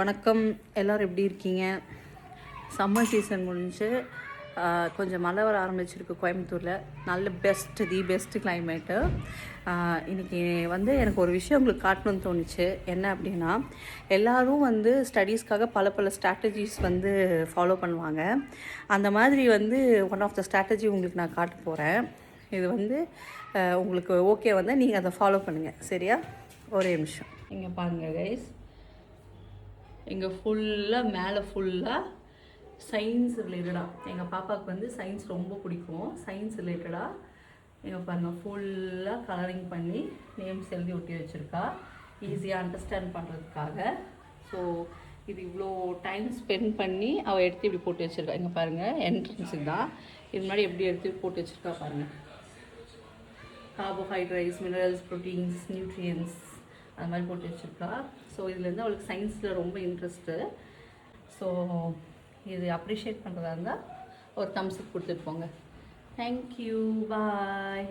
வணக்கம், எல்லோரும் எப்படி இருக்கீங்க? சம்மர் சீசன் முடிஞ்சு கொஞ்சம் மழை வர ஆரம்பிச்சிருக்கு கோயம்புத்தூரில். நல்ல தி பெஸ்ட்டு கிளைமேட்டு. இன்றைக்கி வந்து எனக்கு ஒரு விஷயம் உங்களுக்கு காட்டணும்னு தோணுச்சு. என்ன அப்படின்னா, எல்லோரும் வந்து ஸ்டடீஸ்க்காக பல ஸ்ட்ராட்டஜிஸ் வந்து ஃபாலோ பண்ணுவாங்க. அந்த மாதிரி வந்து ஒன் ஆஃப் த ஸ்ட்ராட்டஜி உங்களுக்கு நான் காட்ட போகிறேன். இது வந்து உங்களுக்கு ஓகே வந்து நீங்கள் அதை ஃபாலோ பண்ணுங்கள், சரியா? ஒரே நிமிஷம். இங்கே பாருங்கள் கைஸ், இங்கே ஃபுல்லாக மேலே ஃபுல்லாக சயின்ஸ் ரிலேட்டடாக, எங்கள் பாப்பாவுக்கு வந்து சயின்ஸ் ரொம்ப பிடிக்கும். சயின்ஸ் ரிலேட்டடாக எங்கள் பாருங்கள் ஃபுல்லாக கலரிங் பண்ணி நேம்ஸ் எழுதி ஒட்டி வச்சுருக்கா, ஈஸியாக அண்டர்ஸ்டாண்ட் பண்ணுறதுக்காக. ஸோ இது இவ்வளோ டைம் ஸ்பெண்ட் பண்ணி அவள் எடுத்து இப்படி போட்டு வச்சுருக்கா. இங்கே பாருங்கள், என்ட்ரன்ஸுக்கு தான் இது முன்னாடி எப்படி எடுத்து போட்டு வச்சுருக்கா பாருங்கள். கார்போஹைட்ரேட்ஸ், மினரல்ஸ், ப்ரோட்டீன்ஸ், நியூட்ரியன்ஸ் அது மாதிரி போட்டு வச்சுருக்கா. ஸோ இதுலேருந்து அவளுக்கு சயின்ஸில் ரொம்ப இன்ட்ரெஸ்ட்டு. ஸோ இது அப்ரிஷியேட் பண்ணுறதா இருந்தால் ஒரு தம்ஸ் அப் கொடுத்துட்டு போங்க. தேங்க்யூ, பாய்.